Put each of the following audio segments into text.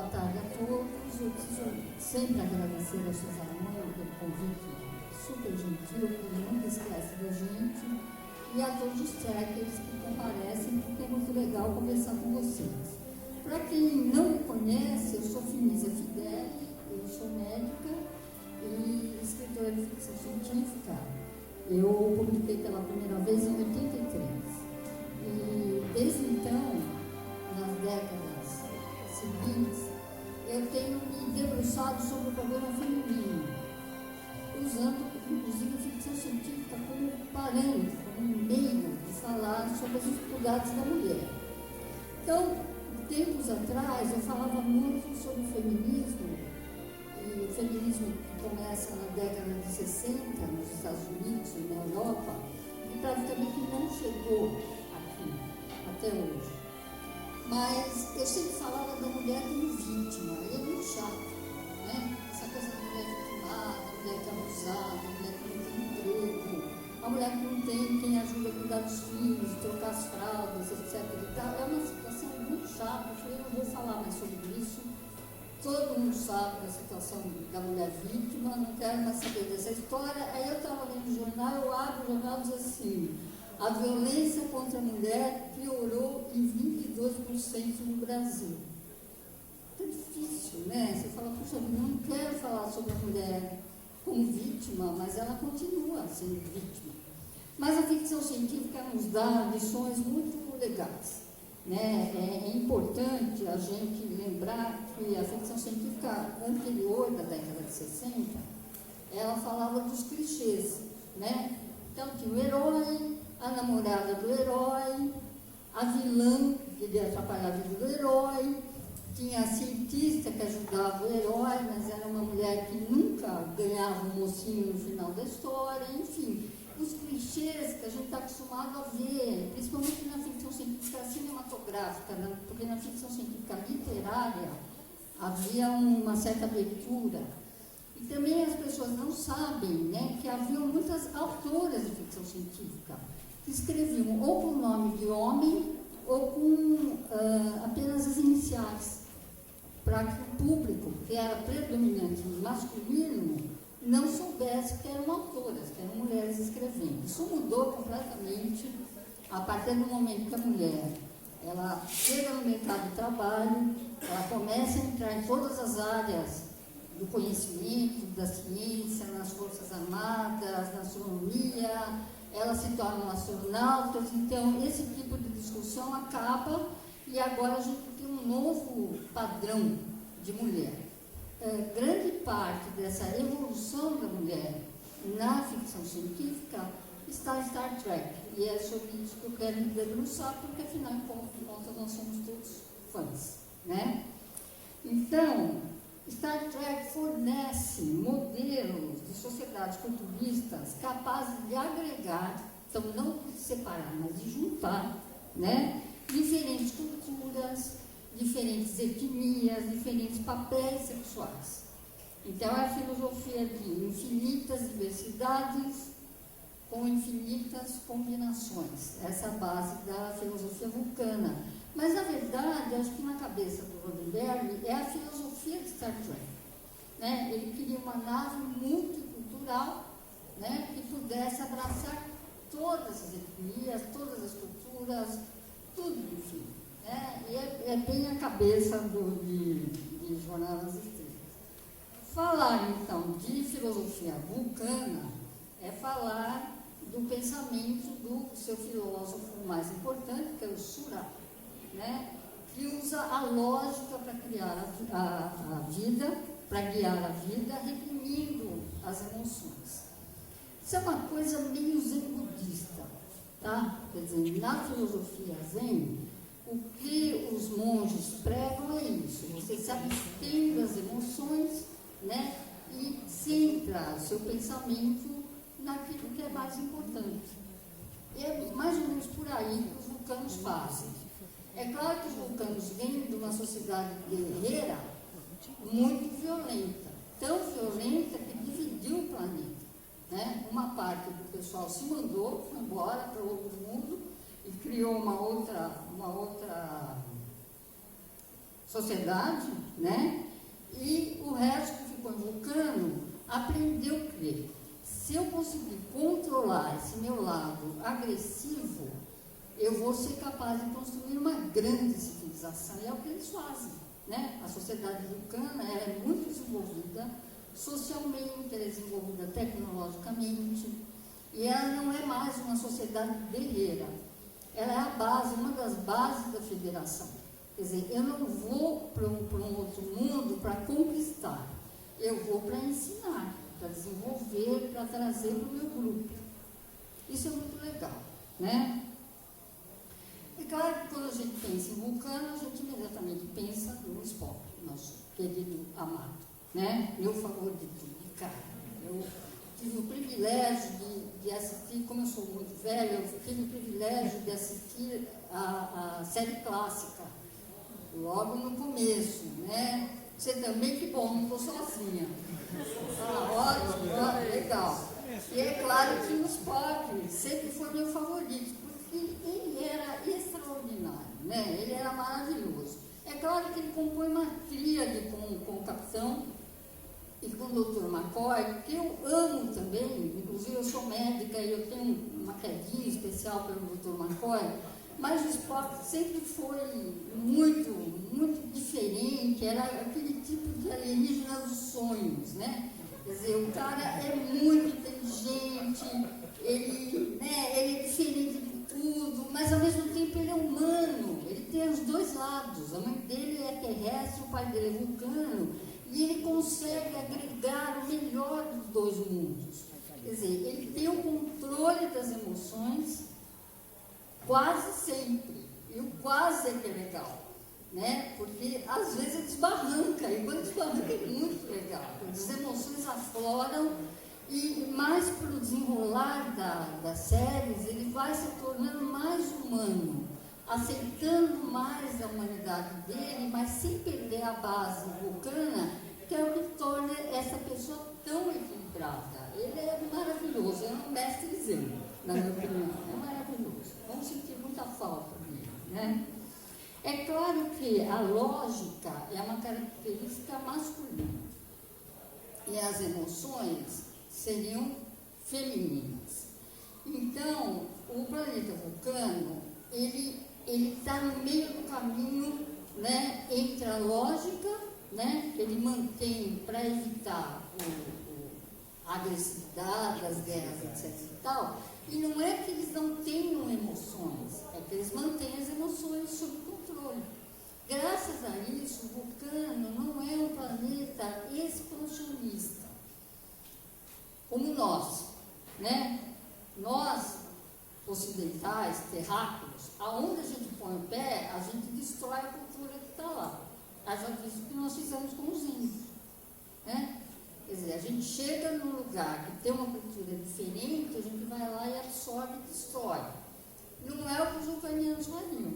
boa tarde a todos. Eu preciso sempre agradecer a Suzana pelo convite super gentil, que nunca esquece da gente, e a todos os trackers que comparecem, porque é muito legal conversar com vocês. Para quem não me conhece, eu sou Finisa Fideli, eu sou médica e escritora de ficção científica. Eu publiquei pela primeira vez em 83. E desde então, nas décadas seguintes, eu tenho me debruçado sobre o problema feminino, usando, inclusive, a ficção científica como parâmetro, como meio de falar sobre as dificuldades da mulher. Então, tempos atrás, eu falava muito sobre o feminismo, e o feminismo que começa na década de 60, nos Estados Unidos e na Europa, e praticamente não chegou aqui, até hoje. Mas eu sempre falava da mulher como vítima, e é muito chato, né? Essa coisa da mulher vitimada, a mulher que é abusada, a mulher que não tem emprego, a mulher que não tem quem ajuda a cuidar dos filhos, trocar as fraldas, etc. e tal. É uma situação muito chata, eu não vou falar mais sobre isso. Todo mundo sabe da situação da mulher vítima, não quero mais saber dessa história. Aí eu estava lendo o jornal, eu abro o jornal e diz assim: a violência contra a mulher piorou em 22% no Brasil. É difícil, né? Você fala, puxa, eu não quero falar sobre a mulher como vítima, mas ela continua sendo vítima. Mas a ficção científica nos dá lições muito legais, né? É importante a gente lembrar que a ficção científica anterior da década de 60, ela falava dos clichês, né? Então tinha o herói, a namorada do herói, a vilã que ia atrapalhar a vida do herói, tinha a cientista que ajudava o herói, mas era uma mulher que nunca ganhava um mocinho no final da história, enfim, os clichês que a gente está acostumado a ver, principalmente na ficção científica cinematográfica, né? Porque na ficção científica literária havia uma certa abertura. E também as pessoas não sabem, né, que haviam muitas autoras de ficção científica que escreviam ou com nome de homem ou com apenas as iniciais, para que o público, que era predominante masculino, não soubesse que eram autoras, que eram mulheres escrevendo. Isso mudou completamente a partir do momento que a mulher ela chega no mercado de trabalho, ela começa a entrar em todas as áreas do conhecimento, da ciência, nas forças armadas, na astronomia, elas se tornam astronautas. Então esse tipo de discussão acaba e agora a gente tem um novo padrão de mulher. Grande parte dessa evolução da mulher na ficção científica está em Star Trek, e é sobre isso que eu quero me debruçar, porque afinal de contas nós somos todos fãs, né? Então, Star Trek fornece modelos de sociedades futuristas capazes de agregar, então não de separar, mas de juntar, né, diferentes culturas, diferentes etnias, diferentes papéis sexuais. Então, é a filosofia de infinitas diversidades com infinitas combinações. Essa é a base da filosofia vulcana. Mas, na verdade, acho que na cabeça do Roddenberry é a filosofia de Star Trek, né? Ele queria uma nave multicultural, né, que pudesse abraçar todas as etnias, todas as culturas, tudo, enfim. Né? E é bem a cabeça de Jornada nas Estrelas. Falar, então, de filosofia vulcana é falar do pensamento do seu filósofo mais importante, que é o Seurat, né? Que usa a lógica para criar a vida, para guiar a vida, reprimindo as emoções. Isso é uma coisa meio zen budista, tá? Quer dizer, na filosofia zen, o que os monges pregam é isso: você se abstém das emoções, né? E centra o seu pensamento naquilo que é mais importante. E é mais ou menos por aí que os vulcanos fazem. É claro que os vulcanos vêm de uma sociedade guerreira muito violenta, tão violenta que dividiu o planeta, né? Uma parte do pessoal se mandou, foi embora para outro mundo e criou uma outra sociedade, né? E o resto que ficou em Vulcano aprendeu que se eu conseguir controlar esse meu lado agressivo, eu vou ser capaz de construir uma grande civilização. E é o que eles fazem, né? A sociedade vulcana é muito desenvolvida socialmente, ela é desenvolvida tecnologicamente, e ela não é mais uma sociedade guerreira. Ela é a base, uma das bases da federação. Quer dizer, eu não vou para um outro mundo para conquistar, eu vou para ensinar, para desenvolver, para trazer para o meu grupo. Isso é muito legal, né? É claro que quando a gente pensa em Vulcano, a gente imediatamente pensa no Spock, nosso querido amado, né? Meu favorito de cara. Eu tive o privilégio de assistir, como eu sou muito velha, eu tive o privilégio de assistir a série clássica, logo no começo, né? Você também, que bom, não estou sozinha. Ótimo, legal. E é claro que o Spock sempre foi meu favorito, porque ele era extraordinário, né? Ele era maravilhoso. É claro que ele compõe uma tríade com o capitão e com o Dr. McCoy, que eu amo também, inclusive eu sou médica e eu tenho uma quedinha especial pelo Dr. McCoy, mas o Spock sempre foi muito, muito diferente, era aquele tipo de alienígena dos sonhos, né? Quer dizer, o cara é muito inteligente, ele é diferente de tudo, mas ao mesmo tempo ele é humano, ele tem os dois lados, a mãe dele é terrestre, o pai dele é vulcano, e ele consegue agregar o melhor dos dois mundos. Quer dizer, ele tem o controle das emoções quase sempre, e o quase é que é legal, né? Porque às vezes ele desbarranca, e quando desbarranca é muito legal, as emoções afloram, e mais para o desenrolar das séries, ele vai se tornando mais humano, aceitando mais a humanidade dele, mas sem perder a base vulcana, que é o que torna essa pessoa tão equilibrada. Ele é maravilhoso, é um mestre zen, na minha opinião, é maravilhoso. Vamos sentir muita falta dele, né? É claro que a lógica é uma característica masculina e as emoções seriam femininas. Então, o planeta Vulcano, ele está no meio do caminho, né, entre a lógica, né, que ele mantém para evitar a agressividade, as guerras, etc. e tal, e não é que eles não tenham emoções, é que eles mantêm as emoções sob controle. Graças a isso, o Vulcano não é um planeta expansionista, como nós, né? Nós, ocidentais, terráqueos, aonde a gente põe o pé, a gente destrói a cultura que está lá. Haja visto que nós fizemos com os índios, né? Quer dizer, a gente chega num lugar que tem uma cultura diferente, a gente vai lá e absorve e destrói. Não é o que os ucranianos fariam.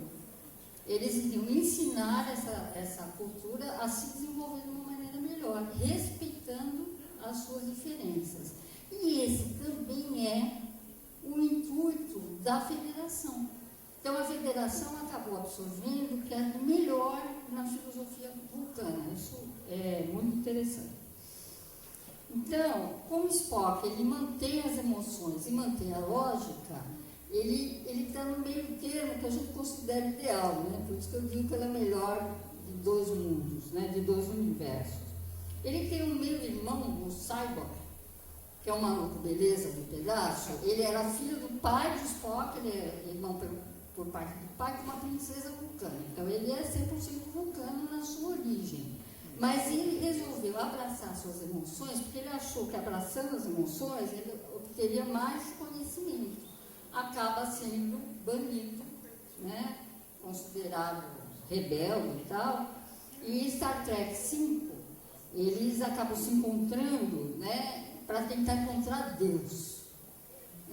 Eles iriam ensinar essa cultura a se desenvolver de uma maneira melhor, respeitando as suas diferenças. E esse também é o intuito da federação. Então, a federação acabou absorvendo o que é melhor na filosofia vulcana. Isso é muito interessante. Então, como Spock ele mantém as emoções e mantém a lógica, ele está no meio termo que a gente considera ideal, né? Por isso que eu digo que ele é melhor de dois mundos, né? De dois universos. Ele tem um meio-irmão, o Cyborg, que é um maluco beleza do pedaço. Ele era filho do pai de Spock, ele é irmão por parte do pai de uma princesa vulcana. Então, ele é 100% vulcano na sua origem. Mas ele resolveu abraçar suas emoções, porque ele achou que abraçando as emoções, ele obteria mais conhecimento. Acaba sendo banido, né? Considerado rebelde e tal. E Star Trek V, eles acabam se encontrando, né? Para tentar encontrar Deus.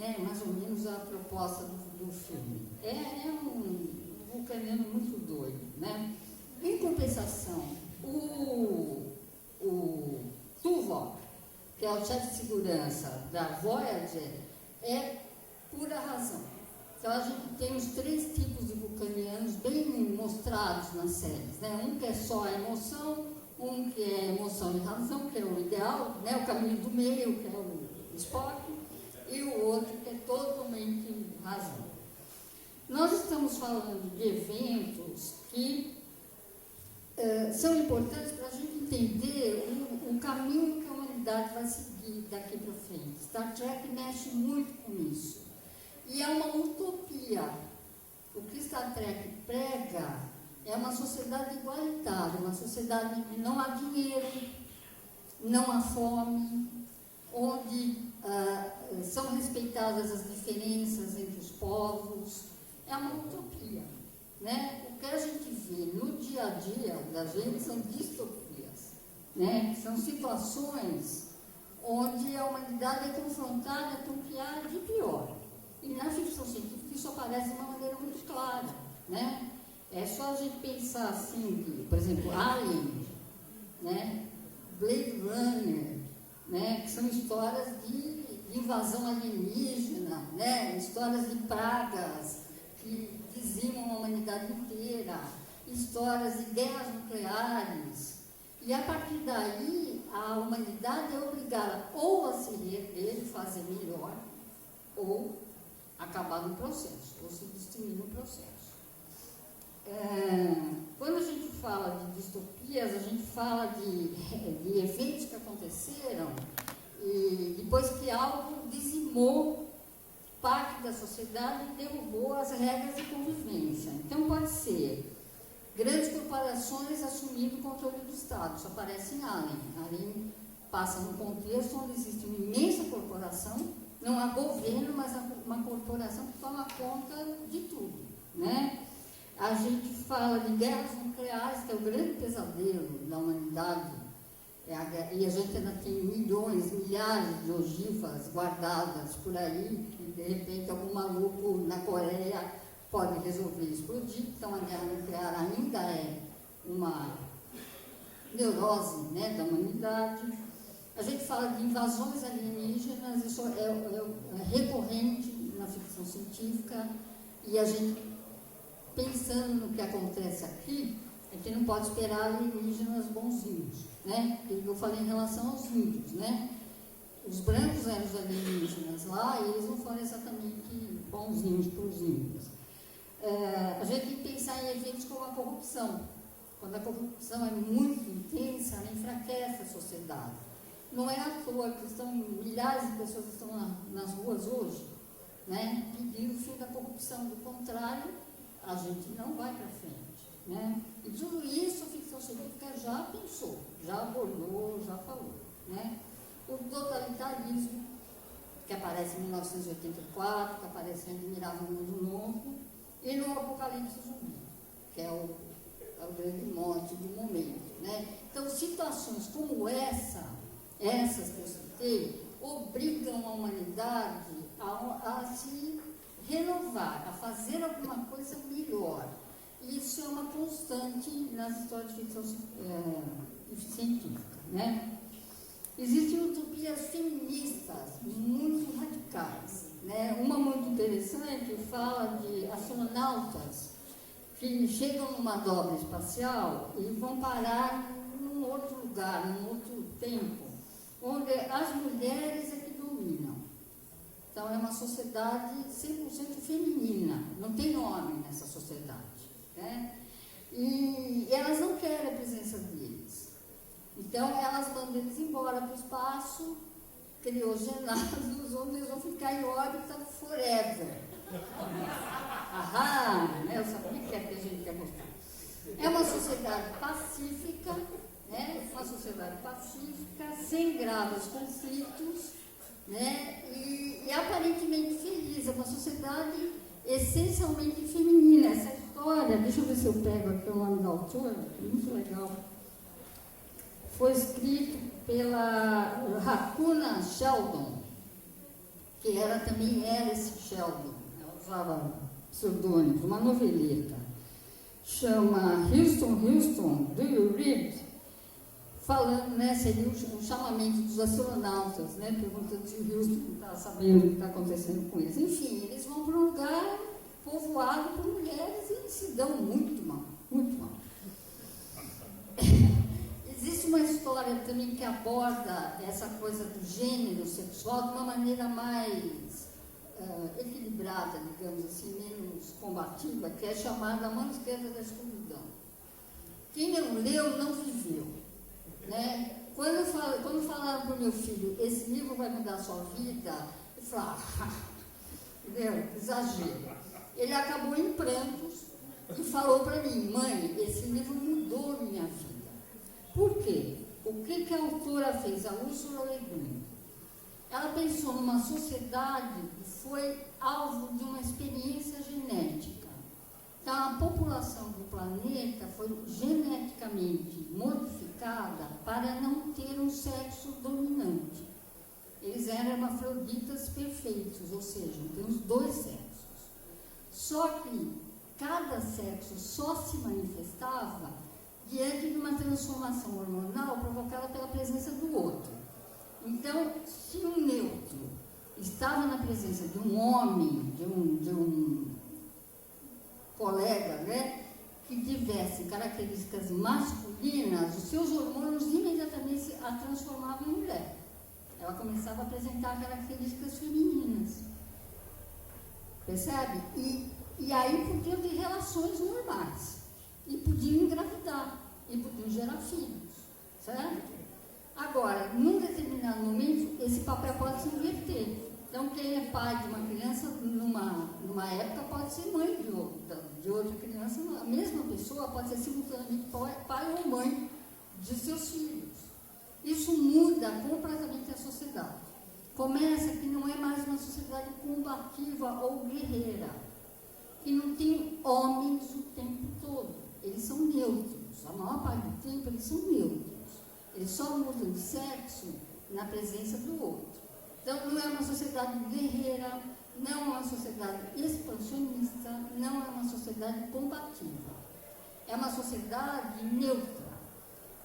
É mais ou menos a proposta do filme. É um vulcaniano muito doido, né? Em compensação, o Tuvok, que é o chefe de segurança da Voyager, pura razão. Então, a gente tem os três tipos de vulcanianos bem mostrados mostrados nas séries, né? Um que é só a emoção, um que é emoção e razão, que é o ideal, né? O caminho do meio, que é o Spock, e o outro que é totalmente razão. Nós estamos falando de eventos que são importantes para a gente entender o caminho que a humanidade vai seguir daqui para frente. Star Trek mexe muito com isso. E é uma utopia. O que Star Trek prega é uma sociedade igualitária, uma sociedade onde não há dinheiro, não há fome, onde são respeitadas as diferenças entre os povos. É uma utopia, né? O que a gente vê no dia a dia da gente são distopias, né? São situações onde a humanidade é confrontada com o que há de pior. E na ficção científica isso aparece de uma maneira muito clara, né? É só a gente pensar assim, que, por exemplo, Alien, né? Blade Runner, né? Que são histórias de invasão alienígena, né? Histórias de pragas que dizimam a humanidade inteira, histórias de guerras nucleares. E a partir daí, a humanidade é obrigada ou a se reerguer e fazer melhor, ou acabar no processo, ou se destruir no processo. Quando a gente fala de distopias, a gente fala de eventos que aconteceram e depois que algo dizimou parte da sociedade e derrubou as regras de convivência. Então, pode ser grandes corporações assumindo o controle do Estado. Isso aparece em Alien. Alien passa num contexto onde existe uma imensa corporação, não há governo, mas uma corporação que toma conta de tudo, né? A gente fala de guerras nucleares, que é o grande pesadelo da humanidade, e a gente ainda tem milhões, milhares de ogivas guardadas por aí, que de repente algum maluco na Coreia pode resolver explodir. Então a guerra nuclear ainda é uma neurose, né, da humanidade. A gente fala de invasões alienígenas, isso é recorrente na ficção científica, e a gente, pensando no que acontece aqui, a gente não pode esperar alienígenas bonzinhos, né? Eu falei em relação aos índios, né? Os brancos eram os alienígenas lá, e eles não foram exatamente bonzinhos para os índios. A gente tem que pensar em eventos como a corrupção. Quando a corrupção é muito intensa, ela enfraquece a sociedade. Não é à toa que milhares de pessoas estão nas ruas hoje, né, pedindo o fim da corrupção. Do contrário, a gente não vai para frente, né? E tudo isso a ficção científica já pensou, já abordou, já falou, né? O totalitarismo, que aparece em 1984, que aparece em Admirável Mundo Novo, e no Apocalipse Zumbi, que é o grande mote do momento, né? Então, situações como essas que eu citei, obrigam a humanidade a se renovar, a fazer alguma coisa melhor. E isso é uma constante nas histórias de ficção científica, né? Existem utopias feministas muito radicais, né? Uma muito interessante fala de astronautas que chegam numa dobra espacial e vão parar num outro lugar, num outro tempo, onde as mulheres é que dominam. Então, é uma sociedade 100% feminina, não tem homem nessa sociedade, né? E elas não querem a presença deles. Então, elas mandam eles embora para o espaço, criogenados, onde eles vão ficar em órbita forever. Né? Eu sabia que a gente ia gostar. É uma sociedade pacífica, né? Uma sociedade pacífica, sem graves conflitos, né? E aparentemente feliz. É uma sociedade essencialmente feminina. Essa história, deixa eu ver se eu pego aqui o nome da autora, que é muito legal. Foi escrito pela Hakuna Sheldon, que também era esse Sheldon. Ela usava pseudônimo, uma noveleta. Chama Houston, Do You Read? Falando, né, seria um chamamento dos astronautas, né, perguntando se o Houston está sabendo o que está acontecendo com eles. Enfim, eles vão para um lugar povoado por mulheres e se dão muito mal, história também que aborda essa coisa do gênero sexual de uma maneira mais equilibrada, digamos assim, menos combativa, que é chamada A Mão Esquerda da Escuridão. Quem não leu, não viveu. Né? Quando falaram para o meu filho, esse livro vai mudar a sua vida, eu falei, entendeu? Exagero. Ele acabou em prantos e falou para mim, mãe, esse livro mudou minha vida. Por quê? O que a autora fez, a Ursula Le Guin? Ela pensou numa sociedade que foi alvo de uma experiência genética. Então, a população do planeta foi geneticamente modificada para não ter um sexo dominante. Eles eram hermafroditas perfeitos, ou seja, tem os dois sexos. Só que cada sexo só se manifestava diante de uma transformação hormonal provocada pela presença do outro. Então, se um neutro estava na presença de um homem, de um colega, né, que tivesse características masculinas, os seus hormônios imediatamente a transformavam em mulher. Ela começava a apresentar características femininas. Percebe? E aí podiam ter relações normais. E podiam engravidar. E podiam gerar filhos. Certo? Agora, num determinado momento, esse papel pode se inverter. Então, quem é pai de uma criança, numa época, pode ser mãe de outra criança. A mesma pessoa pode ser simultaneamente pai ou mãe de seus filhos. Isso muda completamente a sociedade. Começa que não é mais uma sociedade combativa ou guerreira, que não tem homens o tempo todo. Eles são neutros. A maior parte do tempo, eles são neutros. Eles só mudam de sexo na presença do outro. Então, não é uma sociedade guerreira, não é uma sociedade expansionista, não é uma sociedade combativa. É uma sociedade neutra,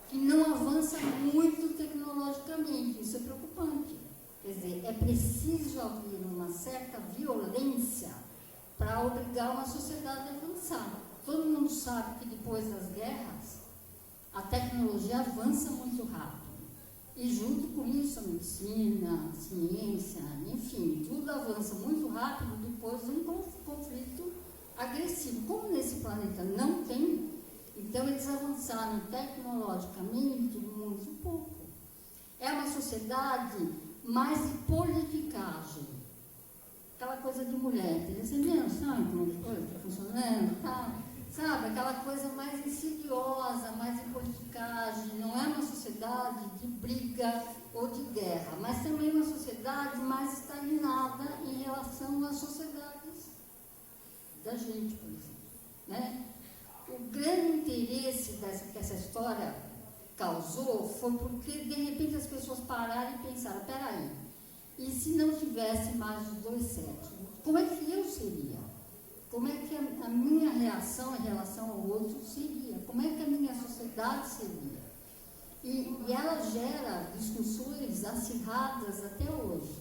que não avança muito tecnologicamente. Isso é preocupante. Quer dizer, é preciso haver uma certa violência para obrigar uma sociedade a avançar. Todo mundo sabe que depois das guerras, a tecnologia avança muito rápido. E junto com isso, a medicina, a ciência, enfim, tudo avança muito rápido depois de um conflito agressivo. Como nesse planeta não tem, então eles avançaram tecnologicamente muito pouco. É uma sociedade mais de politicagem. Aquela coisa de mulher, você mesmo sabe como a coisa está funcionando, tá? Sabe, aquela coisa mais insidiosa, mais de politicagem. Não é uma sociedade de briga ou de guerra, mas também uma sociedade mais estagnada em relação às sociedades da gente, por exemplo. Né? O grande interesse que essa história causou foi porque, de repente, as pessoas pararam e pensaram, peraí, e se não tivesse mais os dois sexos, como é que eu seria? Como é que a minha reação em relação ao outro seria? Como é que a minha sociedade seria? E ela gera discussões acirradas até hoje.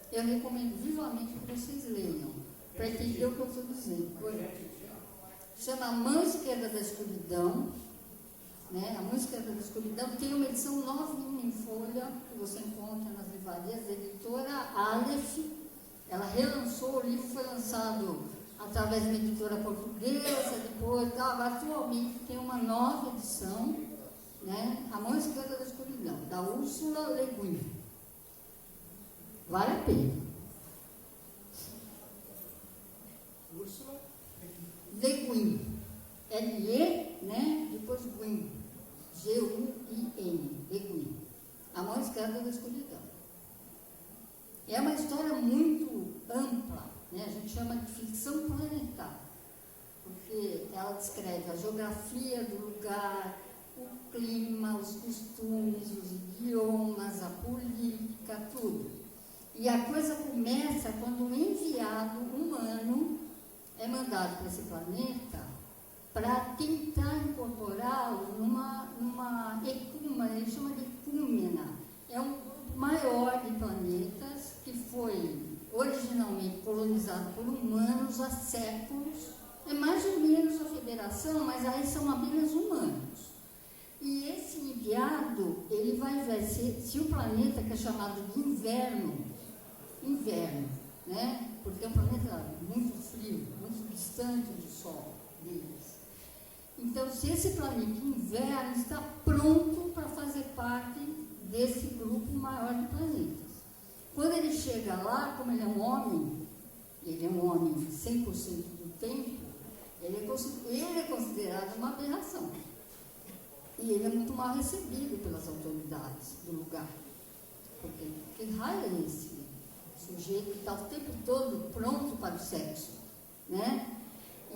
Eu recomendo vivamente que vocês leiam, para entender o que eu estou dizendo. Chama A Mão Esquerda da Escuridão, né? A Mão Esquerda da Escuridão tem uma edição novinha em folha, que você encontra nas livrarias, da editora Aleph. Ela relançou, o livro foi lançado através de uma editora portuguesa, depois, agora atualmente tem uma nova edição, né? A Mão Esquerda da Escuridão, da Ursula Le Guin. Vale a pena. Ursula Le Guin. L-E, né? Depois Guin. G-U-I-N. Le Guin. A Mão Esquerda da Escuridão. É uma história muito ampla, né? A gente chama de ficção planetária, porque ela descreve a geografia do lugar, o clima, os costumes, os idiomas, a política, tudo. E a coisa começa quando um enviado humano é mandado para esse planeta para tentar incorporá-lo numa ecúmena, ele chama de ecúmena. É um grupo maior de planetas que foi originalmente colonizado por humanos há séculos. É mais ou menos a federação, mas aí são apenas humanos. E esse enviado, ele vai ver se o planeta, que é chamado de inverno, né? Porque é um planeta muito frio, muito distante do Sol deles. Então, se esse planeta inverno está pronto para fazer parte desse grupo maior de planetas. Quando ele chega lá, como ele é um homem 100% do tempo, ele é considerado uma aberração. E ele é muito mal recebido pelas autoridades do lugar. Porque que raio é esse sujeito que está o tempo todo pronto para o sexo, né?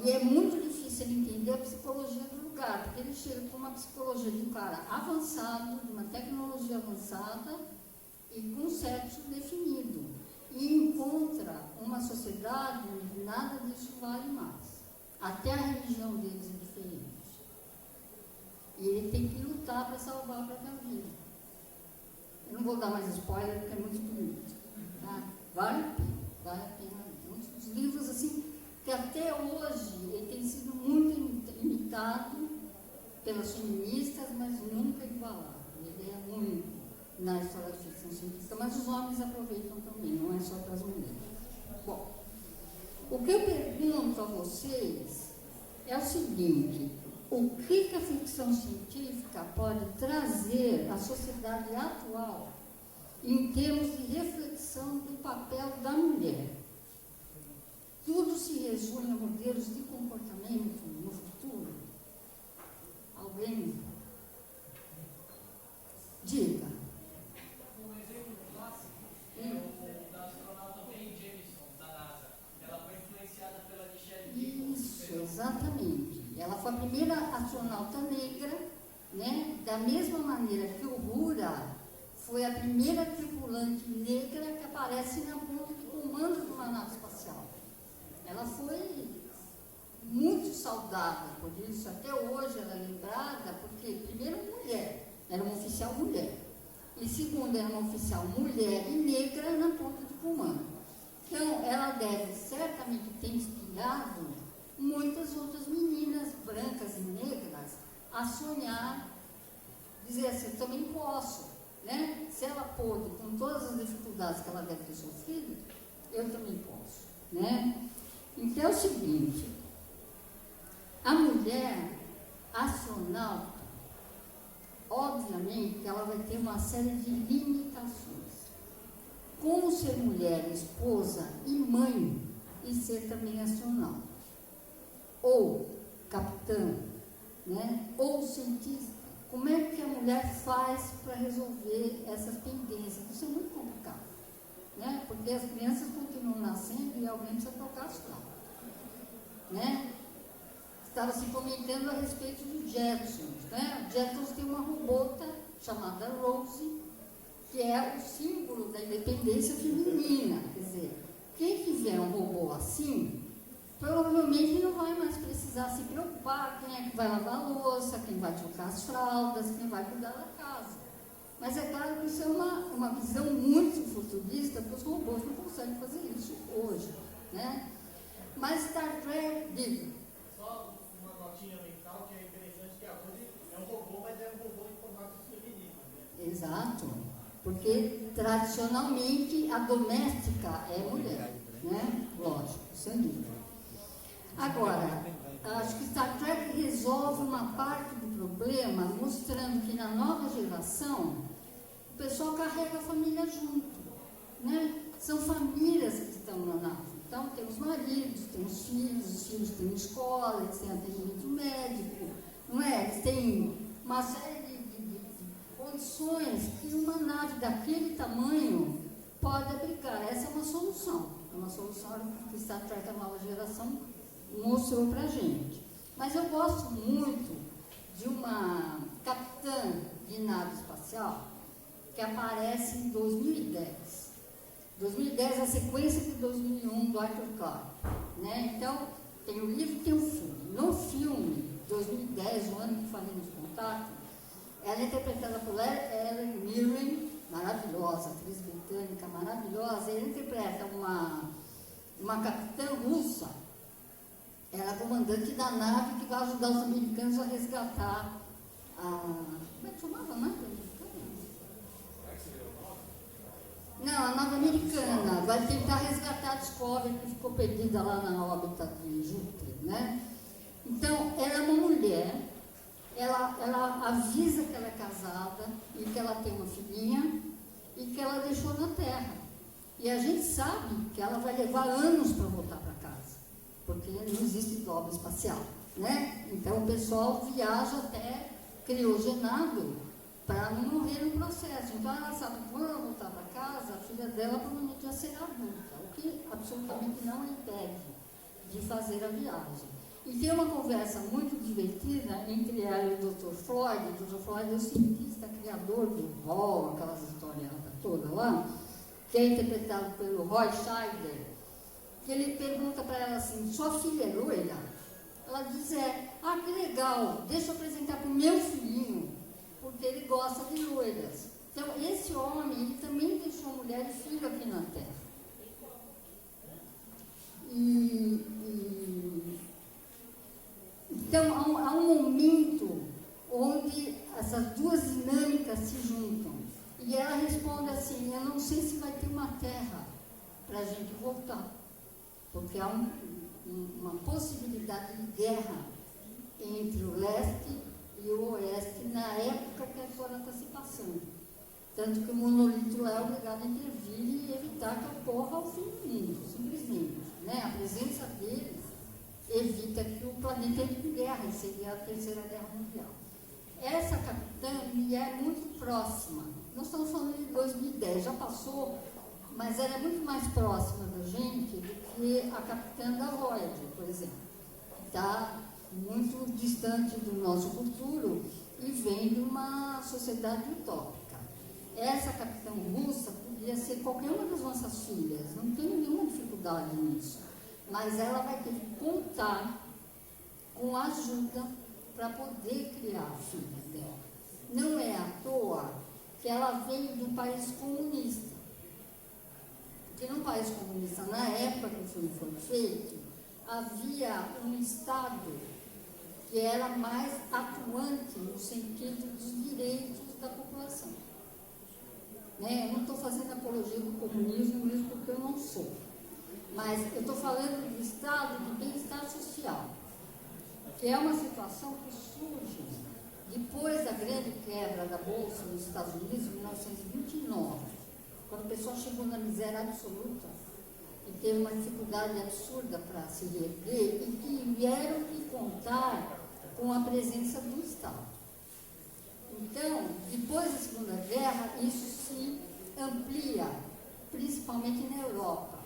E é muito difícil ele entender a psicologia do lugar, porque ele chega com uma psicologia de um cara avançado, de uma tecnologia avançada e com sexo definido. E encontra uma sociedade onde nada disso vale mais. Até a religião deles é diferente. E ele tem que lutar para salvar a própria vida. Eu não vou dar mais spoiler, porque é muito bonito. Tá? Vale a pena. Um dos livros, assim, que até hoje ele tem sido muito imitado pelas feministas, mas nunca igualado. Ele é único na história da ficção científica, mas os homens aproveitam também, não é só para as mulheres. Bom, o que eu pergunto a vocês é o seguinte: o que a ficção científica pode trazer à sociedade atual em termos de reflexão do papel da mulher? Tudo se resume a modelos de comportamento no futuro? Alguém? Diga. Um exemplo clássico é o da astronauta Ben Jameson, da NASA. Ela foi influenciada pela Michelle Nichols. Isso, exatamente. Ela foi a primeira astronauta negra, né? Da mesma maneira que o Uhura foi a primeira tripulante negra que aparece na ponta de comando de uma nave espacial. Ela foi muito saudada por isso, até hoje ela é lembrada, porque, primeiro, mulher, era uma oficial mulher, e segundo, era uma oficial mulher e negra na ponta de comando. Então, ela deve certamente ter inspirado muitas outras meninas brancas e negras a sonhar, dizer assim: eu também posso, né? Se ela pôde, com todas as dificuldades que ela deve ter sofrido, eu também posso, né? Então é o seguinte: a mulher astronauta, obviamente, ela vai ter uma série de limitações. Como ser mulher, esposa e mãe e ser também astronauta, ou capitã, né? Ou cientista. Como é que a mulher faz para resolver essas pendências? Isso é muito complicado, né? Porque as crianças continuam nascendo e alguém precisa tocar as flautas, né? Estava se comentando a respeito dos Jetsons, né? Os Jetsons tem uma robota chamada Rose, que é o símbolo da independência feminina. Quer dizer, quem tiver um robô assim, provavelmente não vai mais precisar se preocupar quem é que vai lavar a louça, quem vai trocar as fraldas, quem vai cuidar da casa. Mas é claro que isso é uma visão muito futurista, porque os robôs não conseguem fazer isso hoje, né? Mas Star Trek, diga. Só uma notinha mental que é interessante, que a Rose é um robô, mas é um robô em formato feminino, né? Exato, porque tradicionalmente a doméstica é mulher, né? Lógico, sem dúvida. Agora, acho que Star Trek resolve uma parte do problema, mostrando que na nova geração o pessoal carrega a família junto, né? São famílias que estão na nave. Então, tem os maridos, tem os filhos têm escola, eles têm atendimento médico, não é? Eles têm uma série de condições que uma nave daquele tamanho pode aplicar. Essa é uma solução que Star Trek, a nova geração, mostrou pra gente. Mas eu gosto muito de uma capitã de nave espacial que aparece em 2010. 2010 é a sequência de 2001 do Arthur Clarke, né? Então, tem o livro e tem o filme. No filme, 2010, o ano que falamos contato, ela é interpretada por Helen Mirren, maravilhosa, atriz britânica maravilhosa. Ela interpreta uma capitã russa. Ela é comandante da nave que vai ajudar os americanos a resgatar como é que chamava? Não, a nave americana vai tentar resgatar a Discovery que ficou perdida lá na órbita de Júpiter, né? Então, ela é uma mulher, ela avisa que ela é casada e que ela tem uma filhinha e que ela deixou na Terra. E a gente sabe que ela vai levar anos para voltar para casa, porque não existe dobra espacial, né? Então, o pessoal viaja até criogenado para não morrer no processo. Então, ela sabe que quando ela voltar para casa, a filha dela provavelmente já será adulta, o que absolutamente não impede de fazer a viagem. E tem uma conversa muito divertida entre ela e o Dr. Freud. O Dr. Freud é o cientista criador do Hall, aquelas histórias todas lá, que é interpretado pelo Roy Scheider, que ele pergunta para ela assim, sua filha é loira? Ela diz, que legal, deixa eu apresentar para o meu filhinho, porque ele gosta de loiras. Então, esse homem, ele também deixou mulher e filho aqui na Terra. Então, há um momento onde essas duas dinâmicas se juntam. E ela responde assim, eu não sei se vai ter uma Terra para a gente voltar. Porque há uma possibilidade de guerra entre o leste e o oeste na época que a história está se passando. Tanto que o monolito lá é obrigado a intervir e evitar que ocorra o fim do mundo, simplesmente. Né? A presença deles evita que o planeta entre em guerra, e seria a Terceira Guerra Mundial. Essa capitã me é muito próxima. Nós estamos falando de 2010, já passou, mas ela é muito mais próxima da gente do que a capitã da Voyager, por exemplo. Está muito distante do nosso futuro e vem de uma sociedade utópica. Essa capitã russa podia ser qualquer uma das nossas filhas, não tenho nenhuma dificuldade nisso, mas ela vai ter que contar com ajuda para poder criar a filha dela. Não é à toa que ela veio de um país comunista. Porque num país comunista, na época que o filme foi feito, havia um Estado que era mais atuante no sentido dos direitos da população. Né? Eu não estou fazendo apologia do comunismo mesmo porque eu não sou. Mas eu estou falando do estado de bem-estar social, que é uma situação que surge depois da grande quebra da Bolsa nos Estados Unidos, em 1929, quando o pessoal chegou na miséria absoluta e teve uma dificuldade absurda para se reerguer e que vieram que contar com a presença do Estado. Então, depois da Segunda Guerra, isso se amplia, principalmente na Europa.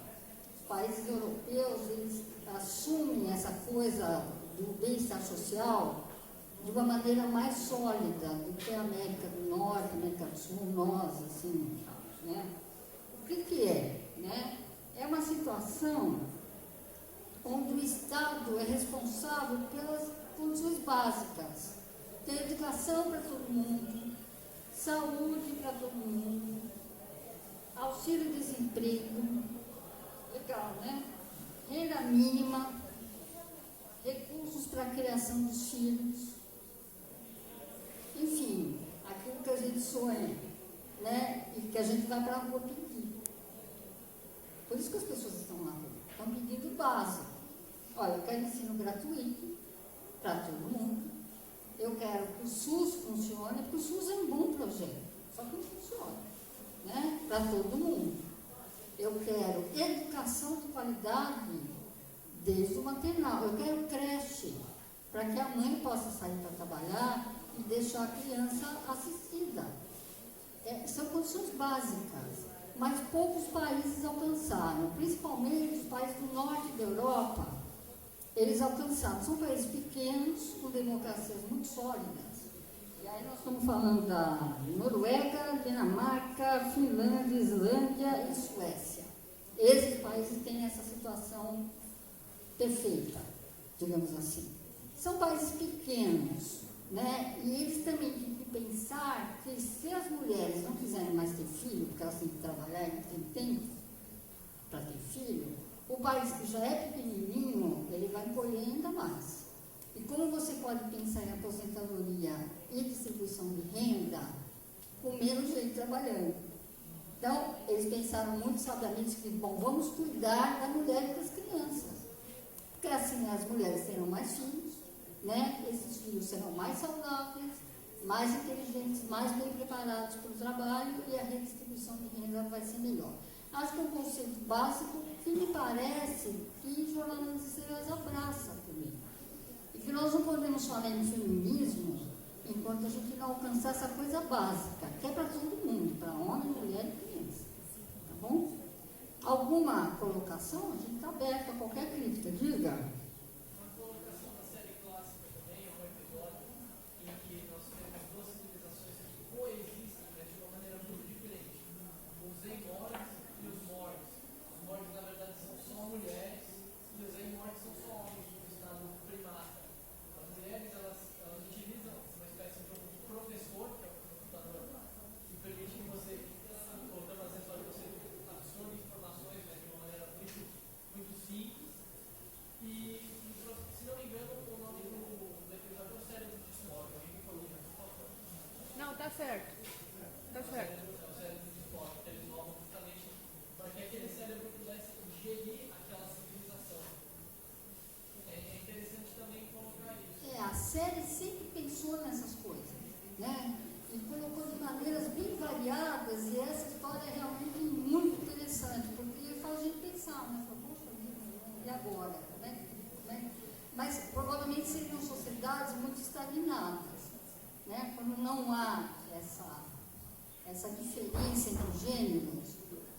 Os países europeus, eles assumem essa coisa do bem-estar social de uma maneira mais sólida do que a América do Norte, a América do Sul, nós, assim, né? O que é, né? É uma situação onde o Estado é responsável pelas condições básicas. Tem educação para todo mundo, saúde para todo mundo, auxílio-desemprego, legal, né? Renda mínima, recursos para a criação dos filhos, enfim, aquilo que a gente sonha, né? E que a gente vai para a rua pedir. Por isso que as pessoas estão na rua, estão pedindo base. Olha, eu quero ensino gratuito para todo mundo. Eu quero que o SUS funcione, porque o SUS é um bom projeto, só que não funciona, né? Para todo mundo. Eu quero educação de qualidade desde o maternal. Eu quero creche, para que a mãe possa sair para trabalhar e deixar a criança assistida. São condições básicas, mas poucos países alcançaram, principalmente os países do norte da Europa. Eles alcançaram, são países pequenos, com democracias muito sólidas. E aí nós estamos falando da Noruega, Dinamarca, Finlândia, Islândia e Suécia. Esses países têm essa situação perfeita, digamos assim. São países pequenos, né? E eles também têm que pensar que se as mulheres não quiserem mais ter filho, porque elas têm que trabalhar e não têm tempo para ter filho, o país que já é pequenininho, ele vai encolher ainda mais. E como você pode pensar em aposentadoria e cuidar, com menos gente trabalhando. Então, eles pensaram muito sabiamente que, bom, vamos cuidar da mulher e das crianças. Porque assim as mulheres terão mais filhos, né? Esses filhos serão mais saudáveis, mais inteligentes, mais bem preparados para o trabalho e a redistribuição de renda vai ser melhor. Acho que é um conceito básico que me parece que Jornada nas Estrelas abraça também. E que nós não podemos falar em feminismo enquanto a gente não alcançar essa coisa básica, que é para todo mundo, para homem, mulher e criança. Tá bom? Alguma colocação? A gente está aberto a qualquer crítica. Diga. Uma colocação da série clássica também, é um episódio em que nós temos duas civilizações que coexistem, mas de uma maneira muito diferente. Os Eimorgs e os Morgs. Os Morgs, na verdade, são só mulheres e os Eimorgs são só homens no estado primata. As mulheres, elas utilizam uma espécie de um professor, que é o computador, que permite que você, voltando às histórias, você absorva informações, né, de uma maneira muito simples. E, se não me engano, o nome do episódio é o cérebro de Spock. Alguém me corrija, por favor. Não, tá certo. Tá certo. É o cérebro de Spock, que eles falam justamente para que aquele cérebro pudesse gerir aquela civilização. É interessante também colocar isso. A série sempre pensou nessas coisas, né? E colocou de maneiras bem variadas, e essa história é realmente muito interessante, porque faz a gente pensar, né? Poxa vida, e agora? Né? Mas provavelmente seriam sociedades muito estagnadas, né? Quando não há essa diferença entre os gêneros,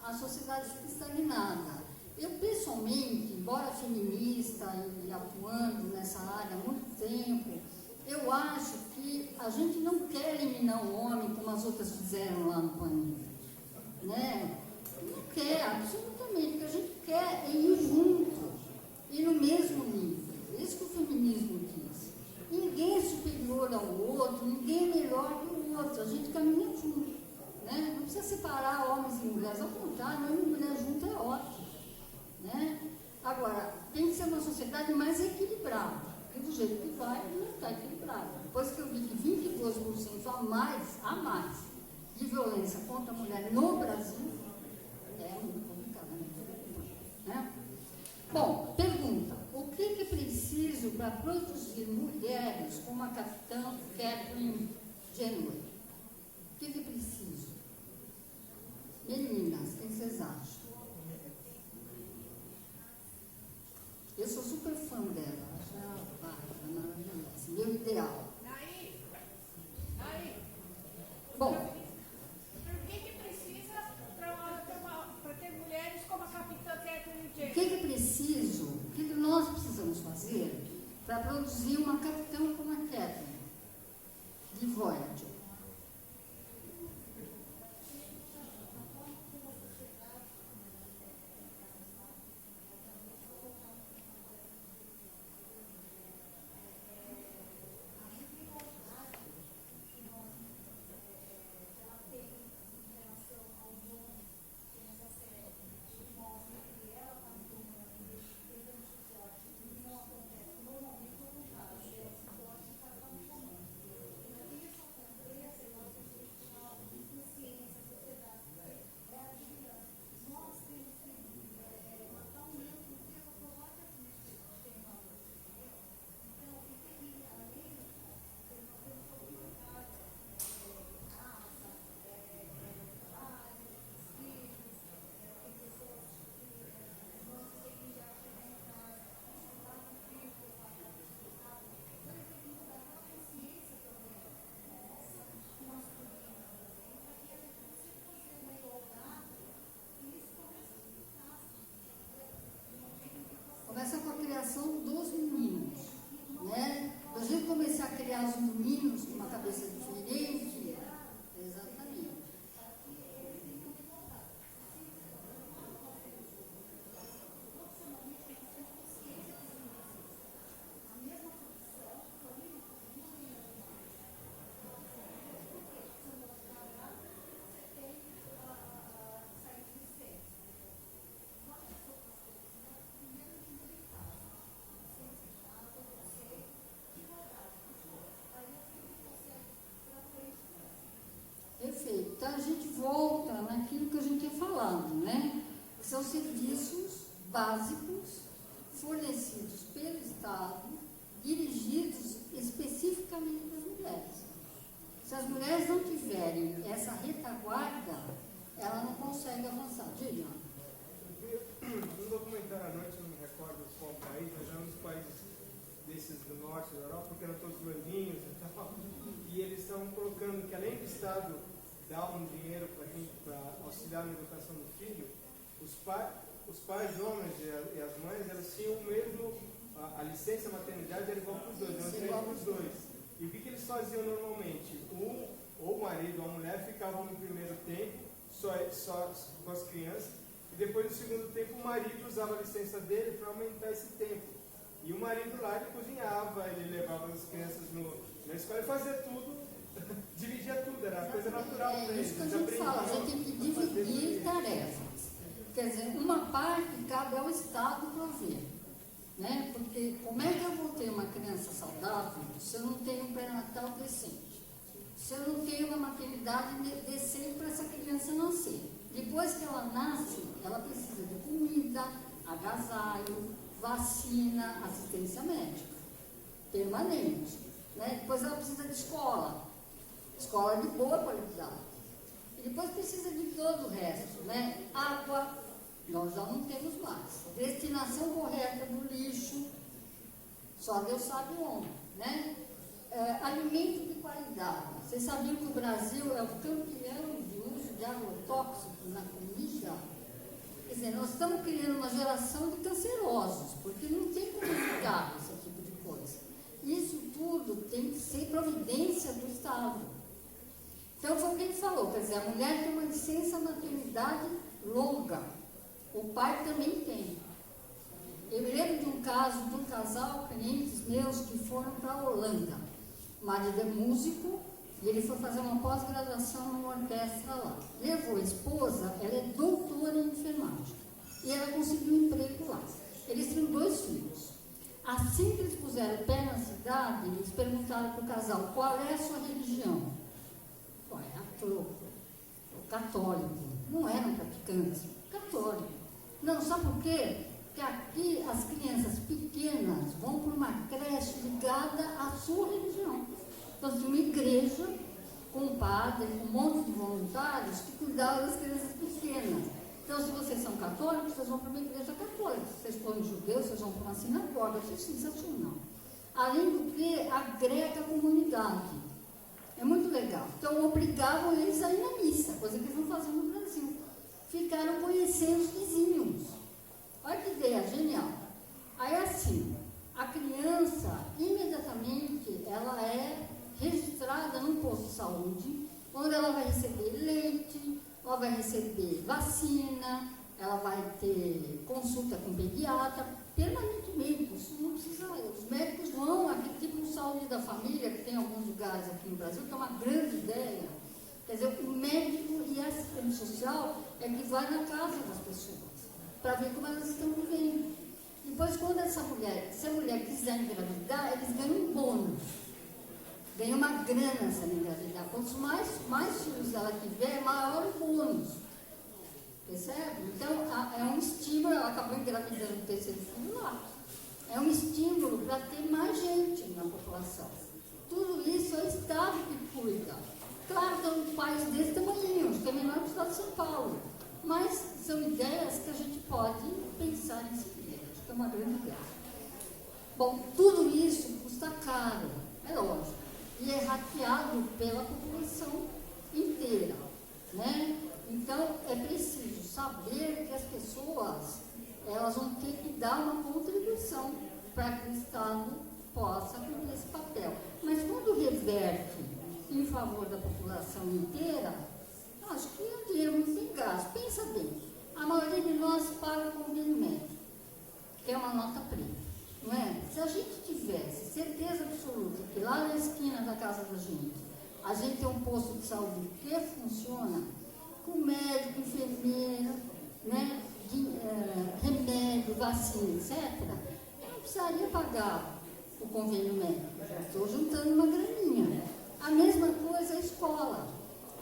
a sociedade fica estagnada. Eu, pessoalmente, embora feminista e atuando nessa área há muito tempo, eu acho que a gente não quer eliminar o homem como as outras fizeram lá no planeta, né? Não quer, absolutamente, porque a gente quer ir junto e no mesmo nível. Isso que o feminismo diz. Ninguém é superior ao outro, ninguém é melhor que o outro, a gente caminha junto, né? Não precisa separar homens e mulheres, ao contrário, homem e mulher junto é ótimo, né? Agora, tem que ser uma sociedade mais equilibrada, porque do jeito que vai, não está equilibrada. Depois que eu vi que 22% a mais de violência contra a mulher no Brasil, é muito complicado, né? Bom, pergunta, o que é preciso para produzir mulheres como a capitã Kathleen Janeway? O que é preciso? Meninas, o que vocês acham? Eu sou super fã dela, acho ela maravilhosa, meu ideal. Bom, Por que precisa para ter mulheres como a capitã Kathleen o Janeway? que é preciso, o que nós precisamos fazer para produzir uma capitã como a Kathleen de Voyager? Começa com a criação dos meninos, né? A gente começar a criar os meninos com uma cabeça diferente, exatamente. são serviços básicos fornecidos pelo Estado, dirigidos especificamente para as mulheres. Se as mulheres não tiverem essa retaguarda, ela não consegue avançar. Diga. Um documentário à noite, não me recordo qual país, mas é um dos países desses do norte da Europa, que eram todos loirinhos e tal, e eles estão colocando que além do Estado dar um dinheiro para auxiliar na educação do filho, os pais homens e as mães, elas tinham o mesmo, a licença maternidade era igual para os dois, eram três para os dois. E o que eles faziam normalmente? Ou o marido ou a mulher ficavam no primeiro tempo só com as crianças, e depois no segundo tempo o marido usava a licença dele para aumentar esse tempo. E o marido lá, ele cozinhava, ele levava as crianças na escola, ele fazia tudo, dividia tudo, era coisa natural para eles. Isso que a gente fala, a gente tem que dividir tarefas. Quer dizer, uma parte cabe ao Estado prover, né? Porque como é que eu vou ter uma criança saudável se eu não tenho um pré-natal decente? Se eu não tenho uma maternidade decente para essa criança nascer? Depois que ela nasce, ela precisa de comida, agasalho, vacina, assistência médica permanente, né? Depois ela precisa de escola de boa qualidade. E depois precisa de todo o resto, né? Água, nós já não temos mais. Destinação correta do lixo, só Deus sabe onde, né? Alimento de qualidade. Vocês sabiam que o Brasil é o campeão de uso de agrotóxicos na comida? Quer dizer, nós estamos criando uma geração de cancerosos, porque não tem como evitar esse tipo de coisa. Isso tudo tem que ser providência do Estado. Então, foi o que ele falou, quer dizer, a mulher tem uma licença maternidade longa, o pai também tem. Eu me lembro de um caso de um casal, clientes meus, que foram para a Holanda. O marido é músico e ele foi fazer uma pós-graduação numa orquestra lá. Levou a esposa, ela é doutora em enfermagem, e ela conseguiu um emprego lá. Eles tinham 2 filhos. Assim que eles puseram o pé na cidade, eles perguntaram para o casal, qual é a sua religião? O católico, não eram praticantes, católico. Não, sabe por quê? Porque aqui as crianças pequenas vão para uma creche ligada à sua religião. Então tinha uma igreja com um padre, com um monte de voluntários que cuidavam das crianças pequenas. Então, se vocês são católicos, vocês vão para uma igreja católica. Se vocês forem judeus, vocês vão para uma sinagoga. Isso é sensacional. Além do que, agrega a comunidade. É muito legal. Então, obrigavam eles a ir na missa, coisa que eles não faziam no Brasil. Ficaram conhecendo os vizinhos. Olha que ideia genial. Aí, assim, a criança, imediatamente, ela é registrada num posto de saúde, onde ela vai receber leite, ela vai receber vacina, ela vai ter consulta com pediatra, permanentemente. Isso não precisa. Os médicos vão, aqui tipo o Saúde da Família, que tem alguns lugares aqui no Brasil, que é uma grande ideia. Quer dizer, o médico e a assistente social é que vai na casa das pessoas, para ver como elas estão vivendo. Depois, quando se a mulher quiser engravidar, eles ganham um bônus. Ganha uma grana se ela engravidar. Quanto mais filhos ela tiver, maior o bônus. Percebe? Então, é um estímulo. Ela acabou engravidando o terceiro filho lá. É um estímulo para ter mais gente na população. Tudo isso é o Estado que cuida. Claro, são pais desse tamanho, que é menor que o Estado de São Paulo. Mas são ideias que a gente pode pensar em seguir. Acho que é uma grande ideia. Bom, tudo isso custa caro, é lógico. E é hackeado pela população inteira, né? Então, é preciso saber que as pessoas, elas vão ter que dar uma contribuição para que o Estado possa cumprir esse papel. Mas quando reverte em favor da população inteira, acho que é um dinheiro muito bem gasto. Pensa bem, a maioria de nós paga o convênio médico, que é uma nota preta. Não é? Se a gente tivesse certeza absoluta que lá na esquina da casa da gente, a gente tem um posto de saúde que funciona, com médico, enfermeira, né, remédio, vacina, etc., eu não precisaria pagar o convênio médico. Já estou juntando uma graninha. A mesma coisa a escola.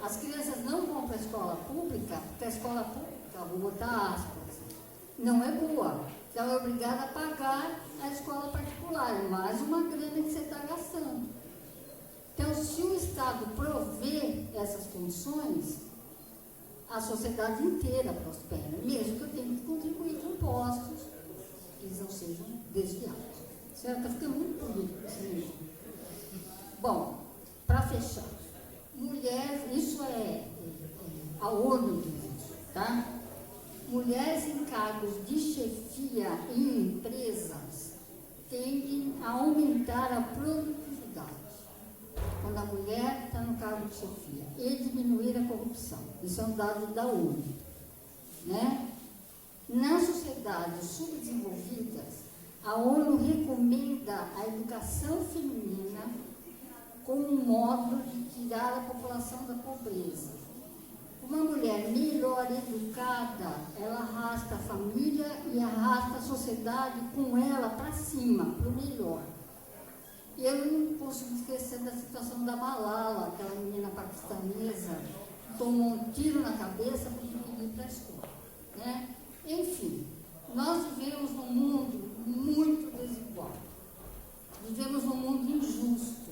As crianças não vão para a escola pública, porque a escola pública, vou botar aspas, não é boa. Então é obrigada a pagar a escola particular, mais uma grana que você está gastando. Então, se o Estado prover essas condições, a sociedade inteira prospera, mesmo que eu tenha que contribuir com impostos que eles não sejam desviados. Certo? Está ficando muito bonito esse livro. Bom, para fechar, mulheres, isso é a ONU diz isso, tá? Mulheres em cargos de chefia em empresas tendem a aumentar a produtividade quando a mulher está no cargo de chefia e diminuir a corrupção. Isso é um dado da ONU. Né? Nas sociedades subdesenvolvidas, a ONU recomenda a educação feminina como um modo de tirar a população da pobreza. Uma mulher melhor educada, ela arrasta a família e arrasta a sociedade com ela para cima, para o melhor. E eu não consigo esquecer da situação da Malala, aquela menina paquistanesa, que tomou um tiro na cabeça porque ir para a escola. Né? Enfim, nós vivemos num mundo muito desigual. Vivemos num mundo injusto.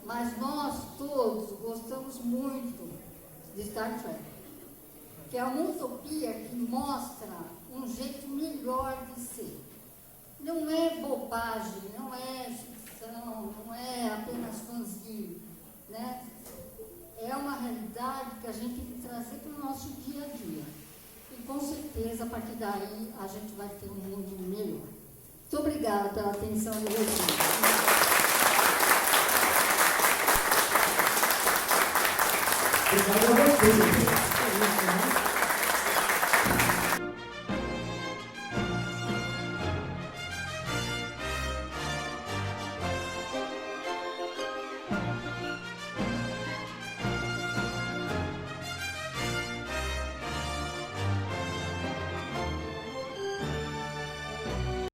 Mas nós todos gostamos muito de Star Trek, que é uma utopia que mostra um jeito melhor de ser. Não é bobagem, não é ficção, não é apenas fanzinho, né? É uma realidade que a gente tem que trazer para o nosso dia a dia. E com certeza, a partir daí, a gente vai ter um mundo melhor. Muito obrigada pela atenção de vocês. Obrigado a você.